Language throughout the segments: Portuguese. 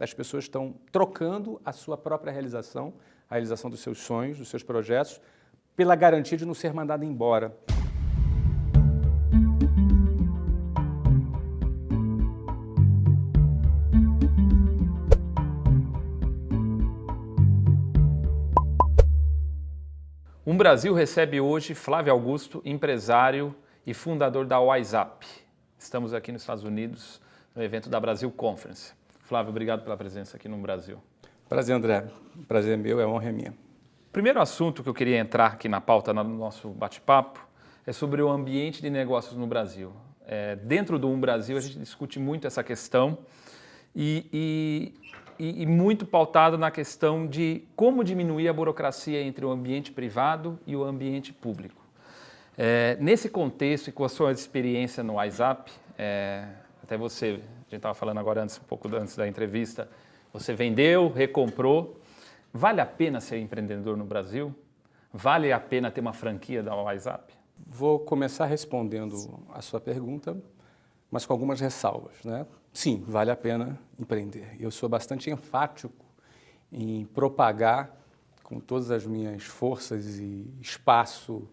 as pessoas estão trocando a sua própria realização, a realização dos seus sonhos, dos seus projetos, pela garantia de não ser mandado embora. Um Brasil recebe hoje Flávio Augusto, empresário e fundador da WhatsApp. Estamos aqui nos Estados Unidos, no evento da Brasil Conference. Flávio, obrigado pela presença aqui no Brasil. Prazer, André. Prazer é meu, a honra é minha. O primeiro assunto que eu queria entrar aqui na pauta, no nosso bate-papo, é sobre o ambiente de negócios no Brasil. Dentro do Brasil, a gente discute muito essa questão e muito pautado na questão de como diminuir a burocracia entre o ambiente privado e o ambiente público. Nesse contexto e com a sua experiência no WhatsApp, até você, a gente estava falando agora um pouco antes da entrevista, você vendeu, recomprou. Vale a pena ser empreendedor no Brasil? Vale a pena ter uma franquia da WhatsApp? Vou começar respondendo a sua pergunta, mas com algumas ressalvas, né? Sim, vale a pena empreender. Eu sou bastante enfático em propagar com todas as minhas forças e espaço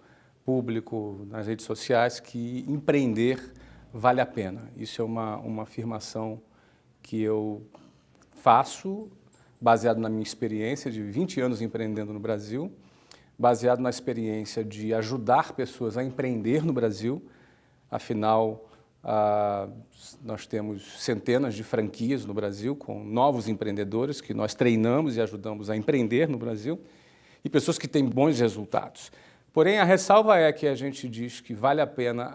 público nas redes sociais que empreender vale a pena. Isso é uma afirmação que eu faço baseado na minha experiência de 20 anos empreendendo no Brasil, baseado na experiência de ajudar pessoas a empreender no Brasil. Afinal, nós temos centenas de franquias no Brasil com novos empreendedores que nós treinamos e ajudamos a empreender no Brasil e pessoas que têm bons resultados. Porém, a ressalva é que a gente diz que vale a pena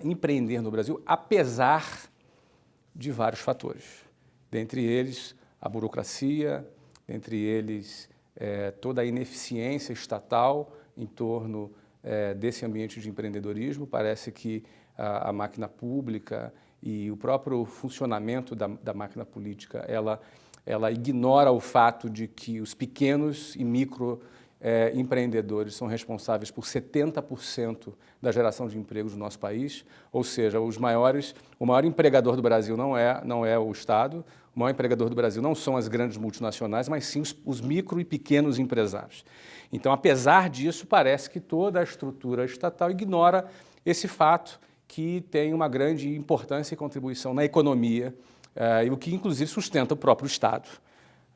empreender no Brasil, apesar de vários fatores. Dentre eles, a burocracia, dentre eles, toda a ineficiência estatal em torno desse ambiente de empreendedorismo. Parece que a máquina pública e o próprio funcionamento da máquina política, ela ignora o fato de que os pequenos e micro empreendedores são responsáveis por 70% da geração de empregos do nosso país, ou seja, o maior empregador do Brasil não é o Estado, o maior empregador do Brasil não são as grandes multinacionais, mas sim os micro e pequenos empresários. Então, apesar disso, parece que toda a estrutura estatal ignora esse fato que tem uma grande importância e contribuição na economia, e o que inclusive sustenta o próprio Estado.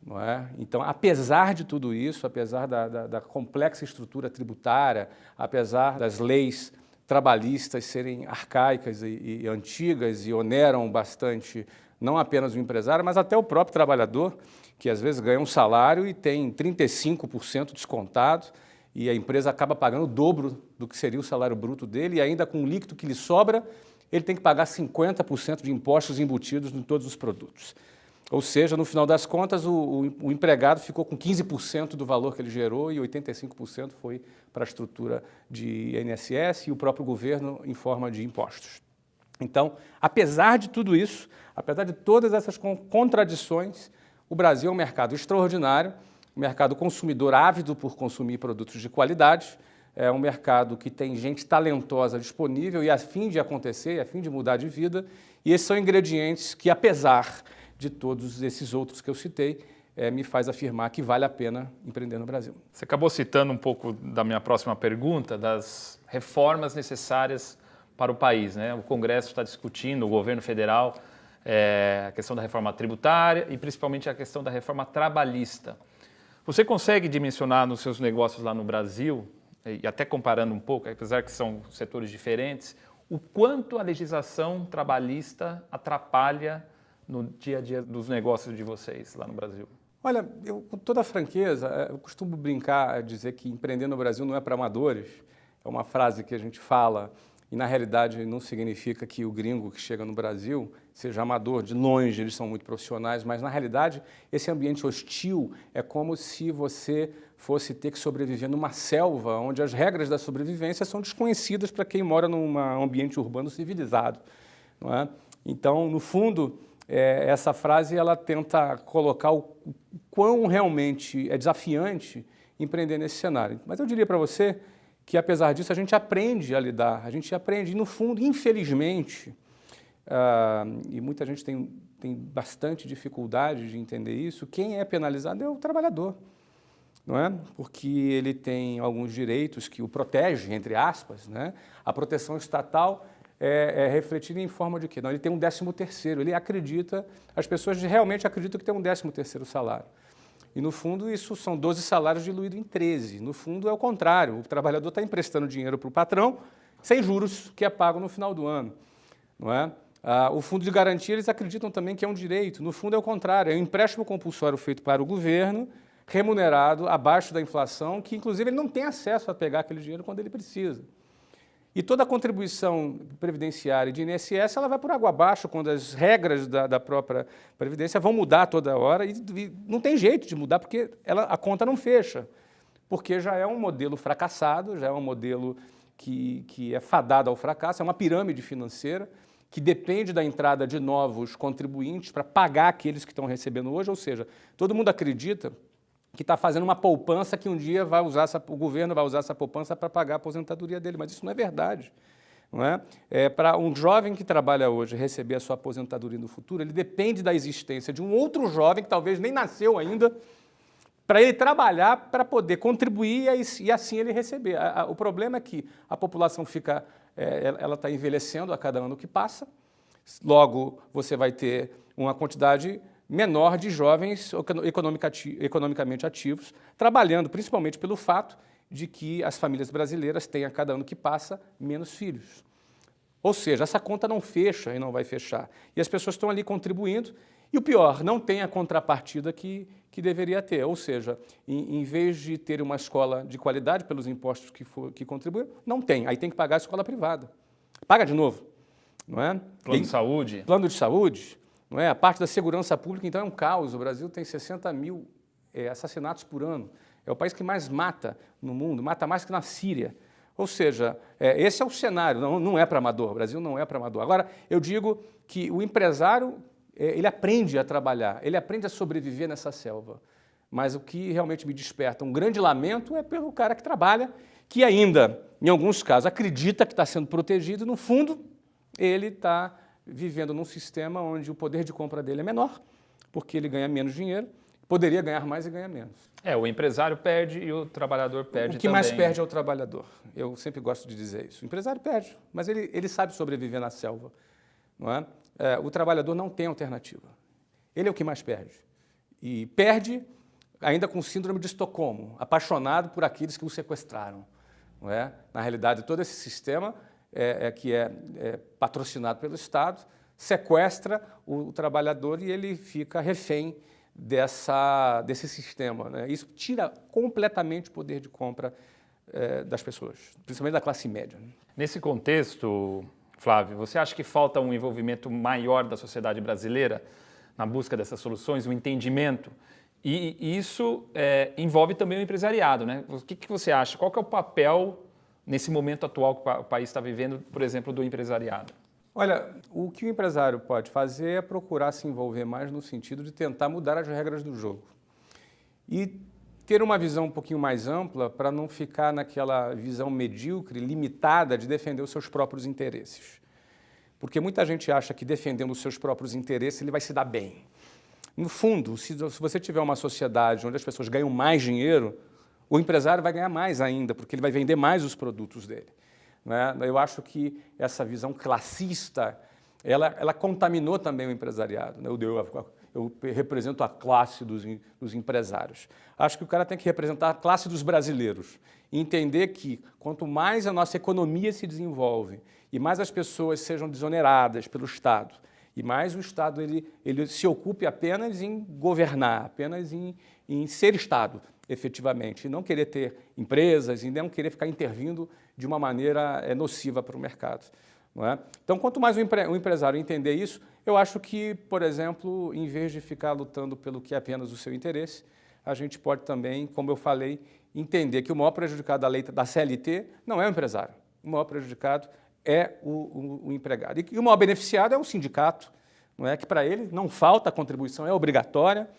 Não é? Então, apesar de tudo isso, apesar da complexa estrutura tributária, apesar das leis trabalhistas serem arcaicas e antigas e oneram bastante não apenas o empresário, mas até o próprio trabalhador, que às vezes ganha um salário e tem 35% descontado, e a empresa acaba pagando o dobro do que seria o salário bruto dele, e ainda com o líquido que lhe sobra, ele tem que pagar 50% de impostos embutidos em todos os produtos. Ou seja, no final das contas, o empregado ficou com 15% do valor que ele gerou e 85% foi para a estrutura de INSS e o próprio governo em forma de impostos. Então, apesar de tudo isso, apesar de todas essas contradições, o Brasil é um mercado extraordinário, um mercado consumidor ávido por consumir produtos de qualidade, é um mercado que tem gente talentosa disponível e a fim de acontecer, a fim de mudar de vida, e esses são ingredientes que, apesar de todos esses outros que eu citei, me faz afirmar que vale a pena empreender no Brasil. Você acabou citando um pouco da minha próxima pergunta, das reformas necessárias para o país, né? O Congresso está discutindo, o governo federal, a questão da reforma tributária e principalmente a questão da reforma trabalhista. Você consegue dimensionar nos seus negócios lá no Brasil, e até comparando um pouco, apesar que são setores diferentes, o quanto a legislação trabalhista atrapalha no dia a dia dos negócios de vocês lá no Brasil? Olha, eu, com toda a franqueza, eu costumo brincar, dizer que empreender no Brasil não é para amadores. É uma frase que a gente fala e, na realidade, não significa que o gringo que chega no Brasil seja amador. De longe, eles são muito profissionais, mas, na realidade, esse ambiente hostil é como se você fosse ter que sobreviver numa selva onde as regras da sobrevivência são desconhecidas para quem mora num ambiente urbano civilizado, não é? Então, no fundo, essa frase ela tenta colocar o quão realmente é desafiante empreender nesse cenário. Mas eu diria para você que, apesar disso, a gente aprende a lidar, a gente aprende, e no fundo, infelizmente, e muita gente tem tem bastante dificuldade de entender isso, quem é penalizado é o trabalhador, não é? Porque ele tem alguns direitos que o protegem, entre aspas, né? A proteção estatal é refletida em forma de quê? Não, ele tem um 13º, ele acredita, as pessoas realmente acreditam que tem um 13º salário. E, no fundo, isso são 12 salários diluídos em 13. No fundo, é o contrário, o trabalhador está emprestando dinheiro para o patrão, sem juros, que é pago no final do ano, não é? O fundo de garantia, eles acreditam também que é um direito. No fundo, é o contrário, é um empréstimo compulsório feito para o governo, remunerado abaixo da inflação, que, inclusive, ele não tem acesso a pegar aquele dinheiro quando ele precisa. E toda a contribuição previdenciária de INSS, ela vai por água abaixo quando as regras da própria Previdência vão mudar toda hora e não tem jeito de mudar porque a conta não fecha, porque já é um modelo fracassado, já é um modelo que é fadado ao fracasso, é uma pirâmide financeira que depende da entrada de novos contribuintes para pagar aqueles que estão recebendo hoje, ou seja, todo mundo acredita que está fazendo uma poupança que um dia o governo vai usar essa poupança para pagar a aposentadoria dele, mas isso não é verdade. Não é? Para um jovem que trabalha hoje receber a sua aposentadoria no futuro, ele depende da existência de um outro jovem que talvez nem nasceu ainda, para ele trabalhar, para poder contribuir e assim ele receber. O problema é que a população ela está envelhecendo a cada ano que passa, logo você vai ter uma quantidade menor de jovens economicamente ativos, trabalhando principalmente pelo fato de que as famílias brasileiras têm, a cada ano que passa, menos filhos. Ou seja, essa conta não fecha e não vai fechar. E as pessoas estão ali contribuindo, e o pior, não tem a contrapartida que deveria ter. Ou seja, em vez de ter uma escola de qualidade pelos impostos que contribuem, não tem. Aí tem que pagar a escola privada. Paga de novo, não é? Plano de saúde. Plano de saúde. Não é? A parte da segurança pública, então, é um caos. O Brasil tem 60 mil assassinatos por ano. É o país que mais mata no mundo, mata mais que na Síria. Ou seja, esse é o cenário, não é para amador. O Brasil não é para amador. Agora, eu digo que o empresário, ele aprende a trabalhar, ele aprende a sobreviver nessa selva. Mas o que realmente me desperta um grande lamento é pelo cara que trabalha, que ainda, em alguns casos, acredita que está sendo protegido, e, no fundo, ele está vivendo num sistema onde o poder de compra dele é menor, porque ele ganha menos dinheiro, poderia ganhar mais e ganha menos. O empresário perde e o trabalhador perde também. O que mais perde é o trabalhador. Eu sempre gosto de dizer isso. O empresário perde, mas ele sabe sobreviver na selva. Não é? O trabalhador não tem alternativa. Ele é o que mais perde. E perde ainda com síndrome de Estocolmo, apaixonado por aqueles que o sequestraram. Não é? Na realidade, todo esse sistema que é patrocinado pelo Estado, sequestra o trabalhador e ele fica refém desse sistema, né? Isso tira completamente o poder de compra das pessoas, principalmente da classe média. Né? Nesse contexto, Flávio, você acha que falta um envolvimento maior da sociedade brasileira na busca dessas soluções, um entendimento? E isso envolve também o empresariado, né? O que você acha? Qual que é o papel nesse momento atual que o país está vivendo, por exemplo, do empresariado? Olha, o que o empresário pode fazer é procurar se envolver mais no sentido de tentar mudar as regras do jogo. E ter uma visão um pouquinho mais ampla para não ficar naquela visão medíocre, limitada de defender os seus próprios interesses. Porque muita gente acha que defendendo os seus próprios interesses ele vai se dar bem. No fundo, se você tiver uma sociedade onde as pessoas ganham mais dinheiro, o empresário vai ganhar mais ainda, porque ele vai vender mais os produtos dele. Né? Eu acho que essa visão classista, ela contaminou também o empresariado. Né? Eu represento a classe dos empresários. Acho que o cara tem que representar a classe dos brasileiros e entender que quanto mais a nossa economia se desenvolve e mais as pessoas sejam desoneradas pelo Estado, e mais o Estado ele se ocupe apenas em governar, apenas em ser Estado, efetivamente, e não querer ter empresas, e não querer ficar intervindo de uma maneira nociva para o mercado. Não é? Então, quanto mais o empresário entender isso, eu acho que, por exemplo, em vez de ficar lutando pelo que é apenas o seu interesse, a gente pode também, como eu falei, entender que o maior prejudicado da lei da CLT não é o empresário, o maior prejudicado é o empregado. E o maior beneficiado é o sindicato, não é? Que para ele não falta a contribuição, é obrigatória,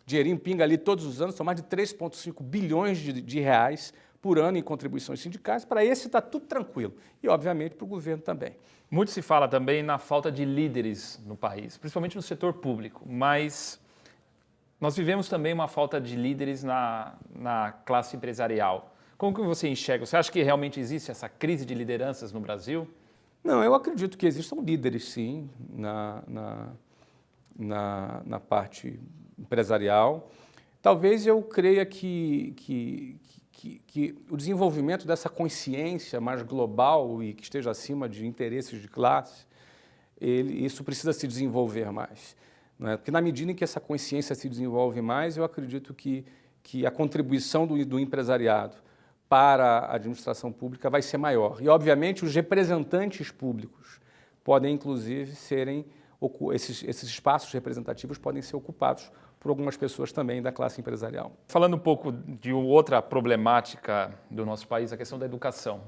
dinheirinho pinga ali todos os anos, são mais de 3,5 bilhões de reais por ano em contribuições sindicais. Para esse está tudo tranquilo. E, obviamente, para o governo também. Muito se fala também na falta de líderes no país, principalmente no setor público, mas nós vivemos também uma falta de líderes na classe empresarial. Como que você enxerga? Você acha que realmente existe essa crise de lideranças no Brasil? Não, eu acredito que existam líderes, sim, na parte empresarial. Talvez eu creia que o desenvolvimento dessa consciência mais global e que esteja acima de interesses de classe, isso precisa se desenvolver mais. Não é? Porque na medida em que essa consciência se desenvolve mais, eu acredito que a contribuição do empresariado para a administração pública vai ser maior. E, obviamente, os representantes públicos podem, inclusive, esses espaços representativos podem ser ocupados por algumas pessoas também da classe empresarial. Falando um pouco de outra problemática do nosso país, a questão da educação.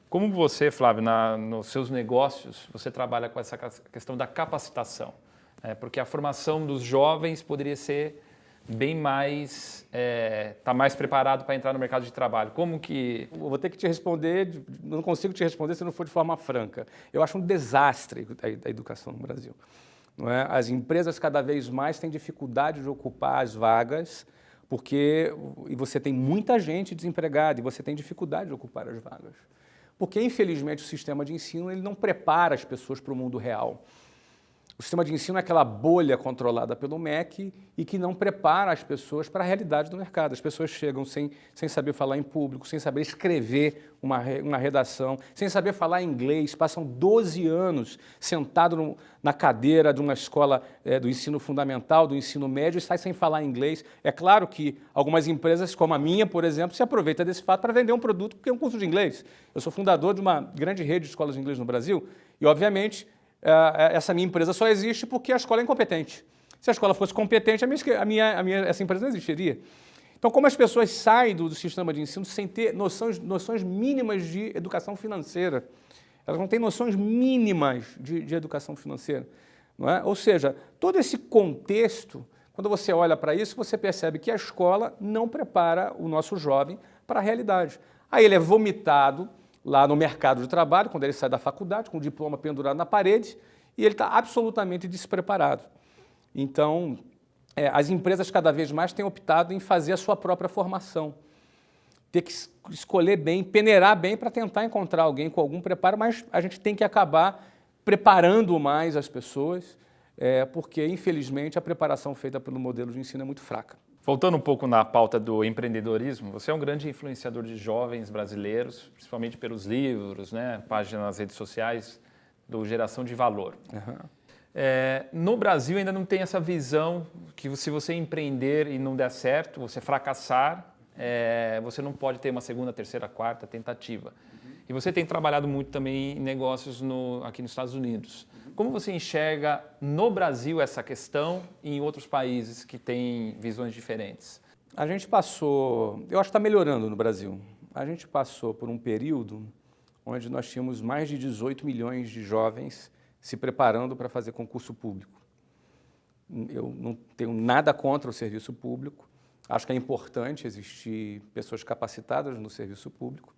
Como você, Flávio, nos seus negócios, você trabalha com essa questão da capacitação? Porque a formação dos jovens poderia ser bem mais, tá mais preparado para entrar no mercado de trabalho. Como que... Eu vou ter que te responder, não consigo te responder se não for de forma franca. Eu acho um desastre a educação no Brasil. Não é? As empresas cada vez mais têm dificuldade de ocupar as vagas, e você tem muita gente desempregada e você tem dificuldade de ocupar as vagas. Porque, infelizmente, o sistema de ensino ele não prepara as pessoas para o mundo real. O sistema de ensino é aquela bolha controlada pelo MEC e que não prepara as pessoas para a realidade do mercado. As pessoas chegam sem saber falar em público, sem saber escrever uma redação, sem saber falar inglês, passam 12 anos sentado na cadeira de uma escola do ensino fundamental, do ensino médio, e sai sem falar inglês. É claro que algumas empresas, como a minha, por exemplo, se aproveitam desse fato para vender um produto que é um curso de inglês. Eu sou fundador de uma grande rede de escolas de inglês no Brasil e, obviamente, essa minha empresa só existe porque a escola é incompetente. Se a escola fosse competente, essa empresa não existiria. Então, como as pessoas saem do sistema de ensino sem ter noções mínimas de educação financeira, elas não têm noções mínimas de educação financeira. Não é? Ou seja, todo esse contexto, quando você olha para isso, você percebe que a escola não prepara o nosso jovem para a realidade. Aí ele é vomitado lá no mercado de trabalho, quando ele sai da faculdade, com o diploma pendurado na parede, e ele está absolutamente despreparado. Então, as empresas cada vez mais têm optado em fazer a sua própria formação. Ter que escolher bem, peneirar bem para tentar encontrar alguém com algum preparo, mas a gente tem que acabar preparando mais as pessoas, porque, infelizmente, a preparação feita pelo modelo de ensino é muito fraca. Voltando um pouco na pauta do empreendedorismo, você é um grande influenciador de jovens brasileiros, principalmente pelos livros, né, páginas nas redes sociais, do Geração de Valor. Uhum. No Brasil ainda não tem essa visão que se você empreender e não der certo, você fracassar, você não pode ter uma segunda, terceira, quarta tentativa. E você tem trabalhado muito também em negócios aqui nos Estados Unidos. Como você enxerga no Brasil essa questão e em outros países que têm visões diferentes? A gente passou, eu acho que está melhorando no Brasil, a gente passou por um período onde nós tínhamos mais de 18 milhões de jovens se preparando para fazer concurso público. Eu não tenho nada contra o serviço público, acho que é importante existir pessoas capacitadas no serviço público,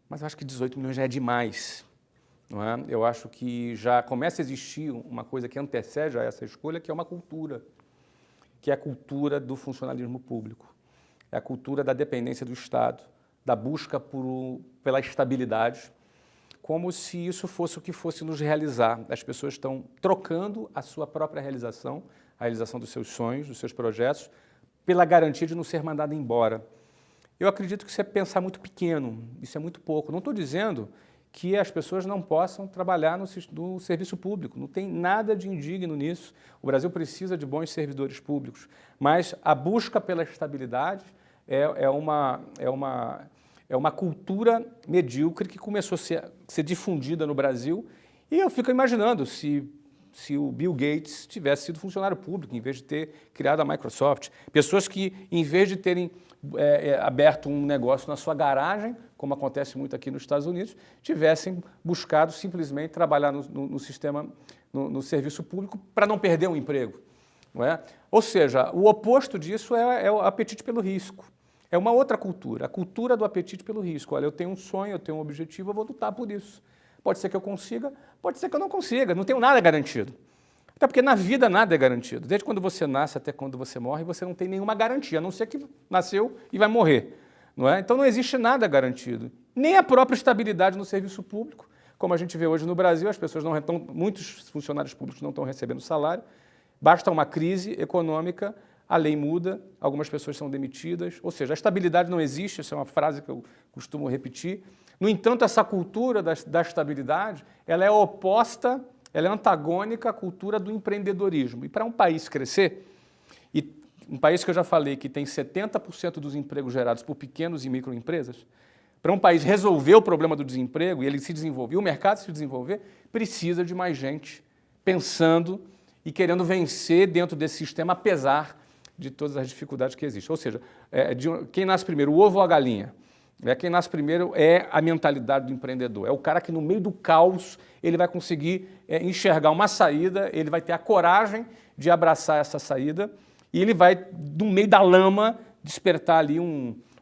mas eu acho que 18 milhões já é demais. Não é? Eu acho que já começa a existir uma coisa que antecede a essa escolha, que é uma cultura, que é a cultura do funcionalismo público, é a cultura da dependência do Estado, da busca pela estabilidade, como se isso fosse o que fosse nos realizar. As pessoas estão trocando a sua própria realização, a realização dos seus sonhos, dos seus projetos, pela garantia de não ser mandado embora. Eu acredito que isso é pensar muito pequeno, isso é muito pouco. Não estou dizendo que as pessoas não possam trabalhar no serviço público. Não tem nada de indigno nisso. O Brasil precisa de bons servidores públicos, mas a busca pela estabilidade é uma cultura medíocre que começou a ser difundida no Brasil. E eu fico imaginando se o Bill Gates tivesse sido funcionário público, em vez de ter criado a Microsoft. Pessoas que, em vez de terem aberto um negócio na sua garagem, como acontece muito aqui nos Estados Unidos, tivessem buscado simplesmente trabalhar no sistema, no serviço público, para não perder um emprego. Não é? Ou seja, o oposto disso é o apetite pelo risco. É uma outra cultura, a cultura do apetite pelo risco. Olha, eu tenho um sonho, eu tenho um objetivo, eu vou lutar por isso. Pode ser que eu consiga, pode ser que eu não consiga, não tenho nada garantido. Até porque na vida nada é garantido. Desde quando você nasce até quando você morre, você não tem nenhuma garantia, a não ser que nasceu e vai morrer. Não é? Então não existe nada garantido. Nem a própria estabilidade no serviço público, como a gente vê hoje no Brasil, as pessoas não estão, muitos funcionários públicos não estão recebendo salário, basta uma crise econômica, a lei muda, algumas pessoas são demitidas, ou seja, a estabilidade não existe, essa é uma frase que eu costumo repetir. No entanto, essa cultura da estabilidade, ela é oposta, ela é antagônica à cultura do empreendedorismo. E para um país crescer, e um país que eu já falei que tem 70% dos empregos gerados por pequenos e microempresas, para um país resolver o problema do desemprego e ele se desenvolver, o mercado se desenvolver, precisa de mais gente pensando e querendo vencer dentro desse sistema, apesar de todas as dificuldades que existem. Ou seja, quem nasce primeiro, o ovo ou a galinha? Quem nasce primeiro é a mentalidade do empreendedor. É o cara que no meio do caos ele vai conseguir enxergar uma saída, ele vai ter a coragem de abraçar essa saída e ele vai, no meio da lama, despertar ali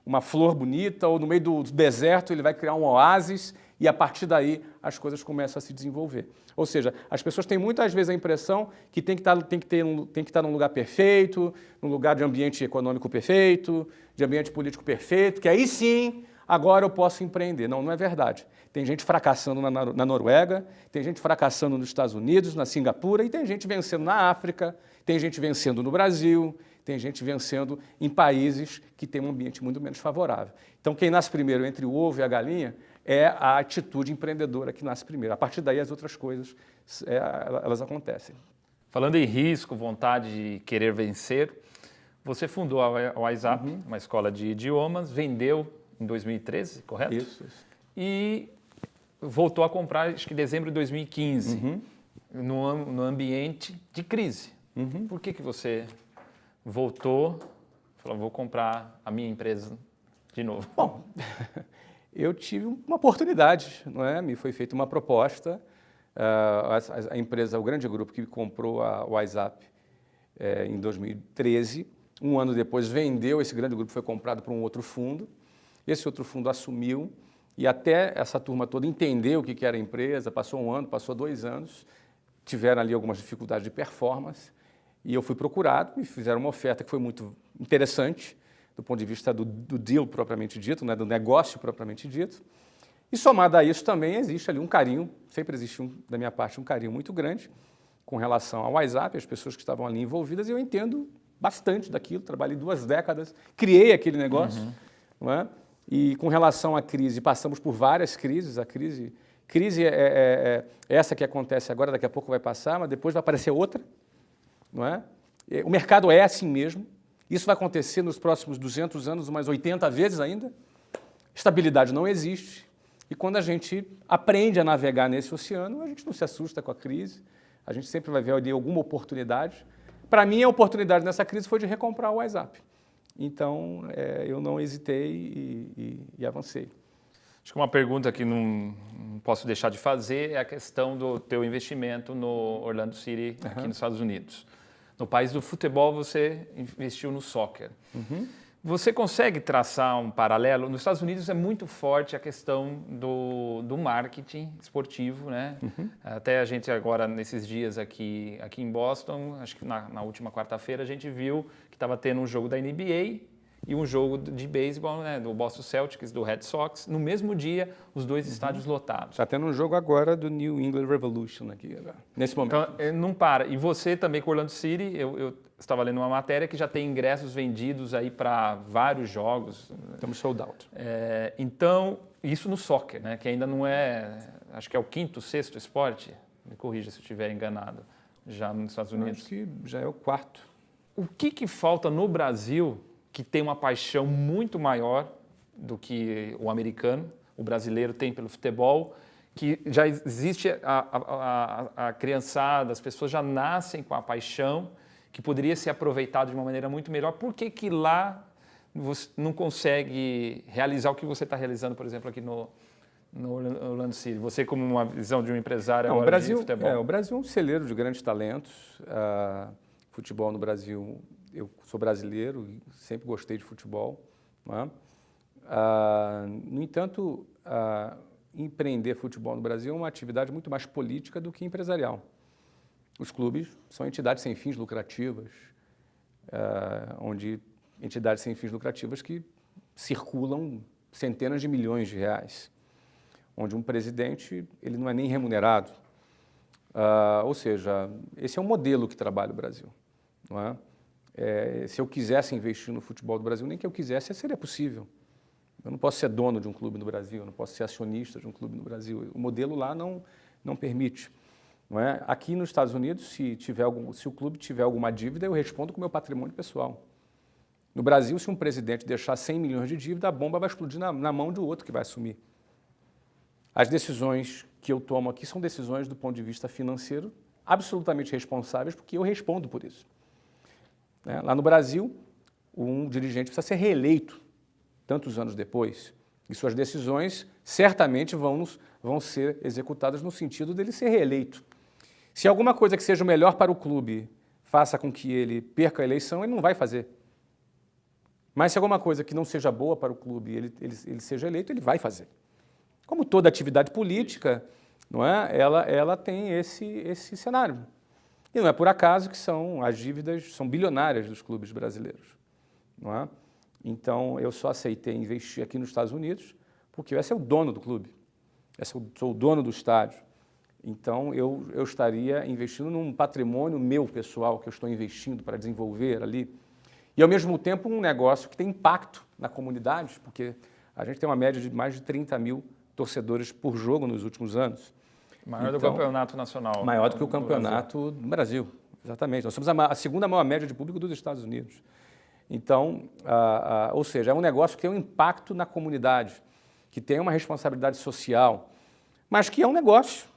uma flor bonita, ou no meio do deserto ele vai criar um oásis e a partir daí as coisas começam a se desenvolver. Ou seja, as pessoas têm muitas vezes a impressão que tem que estar num lugar perfeito, num lugar de ambiente econômico perfeito, de ambiente político perfeito, que aí sim, agora eu posso empreender. Não, não é verdade. Tem gente fracassando na Noruega, tem gente fracassando nos Estados Unidos, na Singapura, e tem gente vencendo na África, tem gente vencendo no Brasil, tem gente vencendo em países que têm um ambiente muito menos favorável. Então, quem nasce primeiro entre o ovo e a galinha é a atitude empreendedora que nasce primeiro. A partir daí, as outras coisas, elas acontecem. Falando em risco, vontade de querer vencer, você fundou a WiseUp, uma escola de idiomas, vendeu em 2013, correto? Isso. E voltou a comprar, acho que em dezembro de 2015, no ambiente de crise. Por que você voltou e falou, vou comprar a minha empresa de novo? Bom, eu tive uma oportunidade, não é? Me foi feita uma proposta, a empresa, o grande grupo que comprou a WiseUp em 2013, um ano depois vendeu, esse grande grupo foi comprado por um outro fundo, esse outro fundo assumiu e até essa turma toda entendeu o que era a empresa, passou um ano, passou 2 anos, tiveram ali algumas dificuldades de performance e eu fui procurado, me fizeram uma oferta que foi muito interessante, do ponto de vista do deal propriamente dito, né, do negócio propriamente dito. E somado a isso também existe ali um carinho, sempre existe da minha parte um carinho muito grande com relação ao WiseUp, as pessoas que estavam ali envolvidas, e eu entendo bastante daquilo, trabalhei 2 décadas, criei aquele negócio, não é? E com relação à crise, passamos por várias crises, a crise é essa que acontece agora, daqui a pouco vai passar, mas depois vai aparecer outra, não é? O mercado é assim mesmo, isso vai acontecer nos próximos 200 anos, umas 80 vezes ainda. Estabilidade não existe. E quando a gente aprende a navegar nesse oceano, a gente não se assusta com a crise. A gente sempre vai ver ali alguma oportunidade. Para mim, a oportunidade nessa crise foi de recomprar o WiseUp. Então, eu não hesitei e avancei. Acho que uma pergunta que não posso deixar de fazer é a questão do teu investimento no Orlando City, aqui nos Estados Unidos. No país do futebol, você investiu no soccer. Você consegue traçar um paralelo? Nos Estados Unidos é muito forte a questão do marketing esportivo, né? Até a gente agora, nesses dias aqui em Boston, acho que na última quarta-feira, a gente viu que estava tendo um jogo da NBA e um jogo de beisebol, né, do Boston Celtics, do Red Sox, no mesmo dia, os 2 estádios lotados. Está tendo um jogo agora do New England Revolution aqui, nesse momento. Então, não para. E você também com Orlando City, eu estava lendo uma matéria que já tem ingressos vendidos aí para vários jogos. Estamos sold out. Então, isso no soccer, né, que ainda não é, acho que é o 5º, 6º esporte, me corrija se eu estiver enganado, já nos Estados Unidos. Acho que já é o 4º. O que falta no Brasil, que tem uma paixão muito maior do que o americano, o brasileiro tem pelo futebol, que já existe a criançada, as pessoas já nascem com a paixão, que poderia ser aproveitado de uma maneira muito melhor. Por que lá você não consegue realizar o que você está realizando, por exemplo, aqui no Orlando City? Você como uma visão de um empresário agora de futebol. O Brasil é um celeiro de grandes talentos. Futebol no Brasil, eu sou brasileiro e sempre gostei de futebol. não é? No entanto, empreender futebol no Brasil é uma atividade muito mais política do que empresarial. Os clubes são entidades sem fins lucrativas, onde entidades sem fins lucrativas que circulam centenas de milhões de reais, onde um presidente ele não é nem remunerado. Ou seja, esse é um modelo que trabalha o Brasil, não é? Se eu quisesse investir no futebol do Brasil, nem que eu quisesse, seria possível. Eu não posso ser dono de um clube no Brasil, eu não posso ser acionista de um clube no Brasil. O modelo lá não permite. Não é? Aqui nos Estados Unidos, se o clube tiver alguma dívida, eu respondo com o meu patrimônio pessoal. No Brasil, se um presidente deixar 100 milhões de dívida, a bomba vai explodir na mão de outro que vai assumir. As decisões que eu tomo aqui são decisões do ponto de vista financeiro absolutamente responsáveis, porque eu respondo por isso. Lá no Brasil, um dirigente precisa ser reeleito tantos anos depois, e suas decisões certamente vão ser executadas no sentido dele ser reeleito. Se alguma coisa que seja melhor para o clube faça com que ele perca a eleição, ele não vai fazer. Mas se alguma coisa que não seja boa para o clube ele seja eleito, ele vai fazer. Como toda atividade política, não é? Ela tem esse cenário. E não é por acaso que as dívidas são bilionárias dos clubes brasileiros, não é? Então, eu só aceitei investir aqui nos Estados Unidos porque esse é o dono do clube, sou o dono do estádio. Então, eu estaria investindo num patrimônio meu pessoal que eu estou investindo para desenvolver ali. E, ao mesmo tempo, um negócio que tem impacto na comunidade, porque a gente tem uma média de mais de 30 mil torcedores por jogo nos últimos anos. Maior do que o campeonato nacional. Maior do que o campeonato do Brasil, exatamente. Nós somos a segunda maior média de público dos Estados Unidos. Então, ou seja, é um negócio que tem um impacto na comunidade, que tem uma responsabilidade social, mas que é um negócio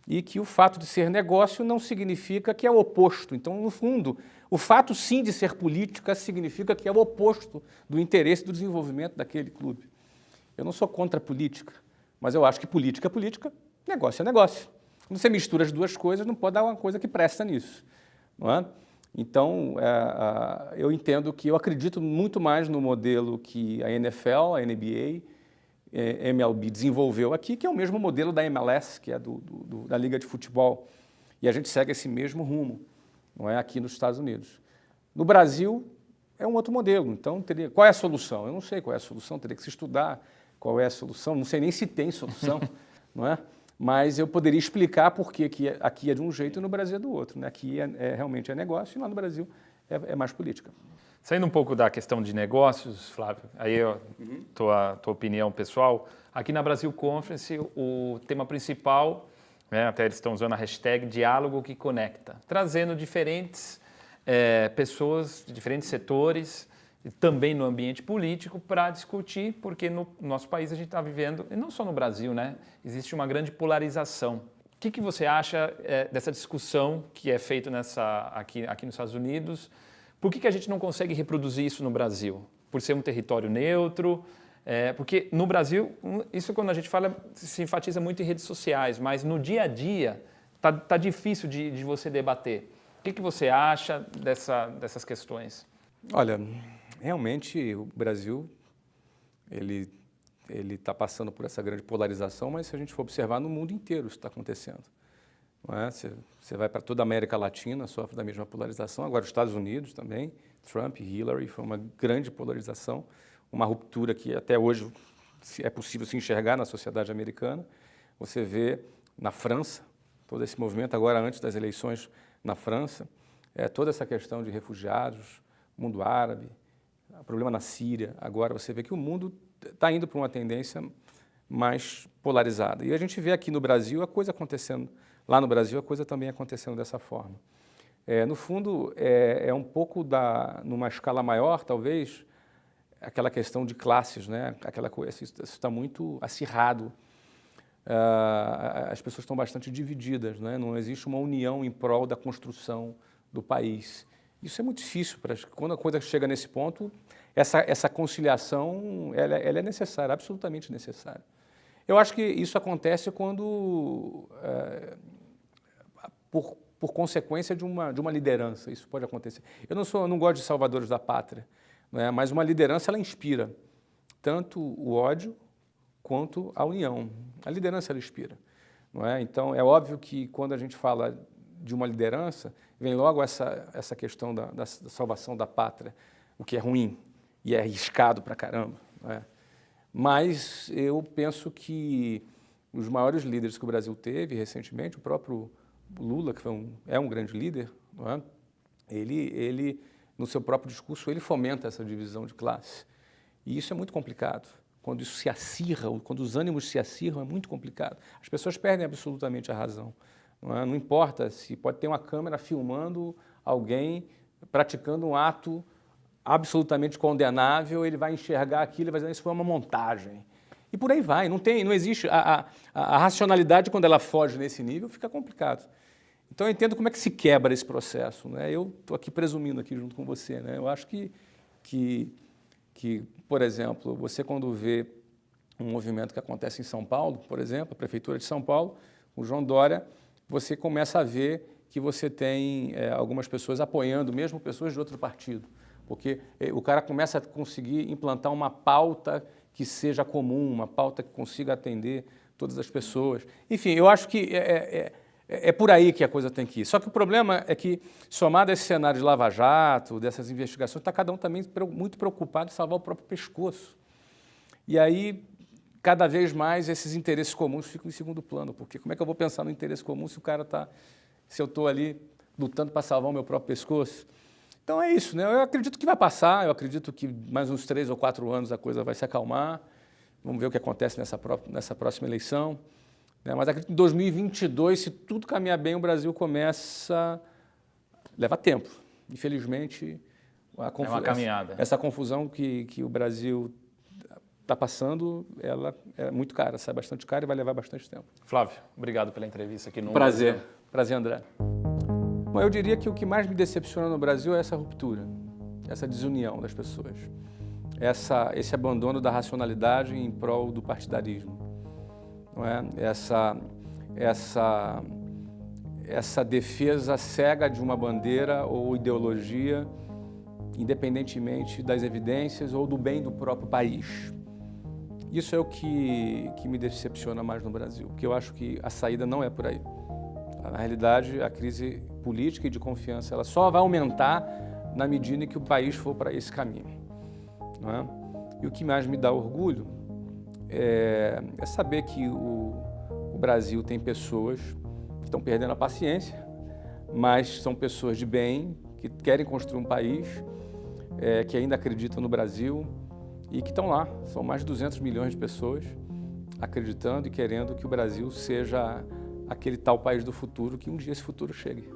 e que o fato de ser negócio não significa que é o oposto. Então, no fundo, o fato sim de ser política significa que é o oposto do interesse do desenvolvimento daquele clube. Eu não sou contra a política, mas eu acho que política é política, negócio é negócio. Quando você mistura as duas coisas, não pode dar uma coisa que presta nisso, não é? Então, eu entendo que eu acredito muito mais no modelo que a NFL, a NBA, MLB desenvolveu aqui, que é o mesmo modelo da MLS, que é da Liga de Futebol. E a gente segue esse mesmo rumo, não é, aqui nos Estados Unidos. No Brasil, é um outro modelo. Então, qual é a solução? Eu não sei qual é a solução, teria que se estudar qual é a solução, não sei nem se tem solução, não é? Mas eu poderia explicar por que aqui é de um jeito e no Brasil é do outro. Né? Aqui realmente é negócio e lá no Brasil é mais política. Saindo um pouco da questão de negócios, Flávio, aí tua opinião pessoal, aqui na Brasil Conference o tema principal, né, até eles estão usando a hashtag diálogo que conecta, trazendo diferentes pessoas de diferentes setores, também no ambiente político, para discutir, porque no nosso país a gente está vivendo, e não só no Brasil, né, existe uma grande polarização. O que você acha dessa discussão que é feita aqui nos Estados Unidos? Por que a gente não consegue reproduzir isso no Brasil? Por ser um território neutro? Porque no Brasil, isso quando a gente fala, se enfatiza muito em redes sociais, mas no dia a dia tá difícil de você debater. O que você acha dessas questões? Olha, realmente o Brasil ele está passando por essa grande polarização, mas se a gente for observar no mundo inteiro isso está acontecendo. Não é? Você vai para toda a América Latina, sofre da mesma polarização. Agora, os Estados Unidos também, Trump e Hillary, foi uma grande polarização, uma ruptura que até hoje é possível se enxergar na sociedade americana. Você vê na França, todo esse movimento agora antes das eleições na França, toda essa questão de refugiados, mundo árabe, o problema na Síria. Agora você vê que o mundo está indo para uma tendência mais polarizada. E a gente vê aqui no Brasil a coisa acontecendo. Lá no Brasil, a coisa também acontecendo dessa forma. No fundo, é um pouco numa escala maior, talvez, aquela questão de classes, né? Aquela coisa, isso está muito acirrado. As pessoas estão bastante divididas, né? Não existe uma união em prol da construção do país. Isso é muito difícil. Quando a coisa chega nesse ponto, essa conciliação ela é necessária, absolutamente necessária. Eu acho que isso acontece quando... Por consequência de uma liderança, isso pode acontecer. Eu não gosto de salvadores da pátria, né? Mas uma liderança ela inspira. tanto o ódio quanto a união. A liderança ela inspira, não é? Então é óbvio que quando a gente fala de uma liderança, vem logo essa questão da salvação da pátria, o que é ruim e é arriscado pra caramba, não é? Mas eu penso que os maiores líderes que o Brasil teve recentemente, o próprio Lula, que é um grande líder, não é? Ele, no seu próprio discurso, ele fomenta essa divisão de classe. E isso é muito complicado. Quando isso se acirra, quando os ânimos se acirram, é muito complicado. As pessoas perdem absolutamente a razão. Não é? Não importa se pode ter uma câmera filmando alguém praticando um ato absolutamente condenável, ele vai enxergar aquilo e vai dizer isso foi uma montagem. E por aí vai, não existe. A racionalidade, quando ela foge nesse nível, fica complicado. Então eu entendo como é que se quebra esse processo, né? Eu estou aqui presumindo aqui junto com você, né? Eu acho que, por exemplo, você quando vê um movimento que acontece em São Paulo, por exemplo, a Prefeitura de São Paulo, o João Dória, você começa a ver que você tem algumas pessoas apoiando, mesmo pessoas de outro partido, porque o cara começa a conseguir implantar uma pauta que seja comum, uma pauta que consiga atender todas as pessoas. Enfim, eu acho que é por aí que a coisa tem que ir. Só que o problema é que, somado a esse cenário de Lava Jato, dessas investigações, está cada um também muito preocupado em salvar o próprio pescoço. E aí, cada vez mais, esses interesses comuns ficam em segundo plano, porque como é que eu vou pensar no interesse comum se eu estou ali lutando para salvar o meu próprio pescoço? Então é isso, né? Eu acredito que vai passar, eu acredito que mais uns 3 ou 4 anos a coisa vai se acalmar, vamos ver o que acontece nessa próxima eleição, né? Mas acredito que em 2022, se tudo caminhar bem, o Brasil começa... Leva tempo, infelizmente. É uma caminhada. Essa confusão que o Brasil está passando, ela é muito cara, sai bastante cara e vai levar bastante tempo. Flávio, obrigado pela entrevista aqui no Prazer. Brasil. Prazer, André. Bom, eu diria que o que mais me decepciona no Brasil é essa ruptura, essa desunião das pessoas, esse abandono da racionalidade em prol do partidarismo, não é? Essa defesa cega de uma bandeira ou ideologia, independentemente das evidências ou do bem do próprio país. Isso é o que me decepciona mais no Brasil, porque eu acho que a saída não é por aí. Na realidade, a crise política e de confiança ela só vai aumentar na medida em que o país for para esse caminho, não é? E o que mais me dá orgulho é saber que o Brasil tem pessoas que estão perdendo a paciência, mas são pessoas de bem, que querem construir um país, que ainda acreditam no Brasil e que estão lá. São mais de 200 milhões de pessoas acreditando e querendo que o Brasil seja aquele tal país do futuro, que um dia esse futuro chegue.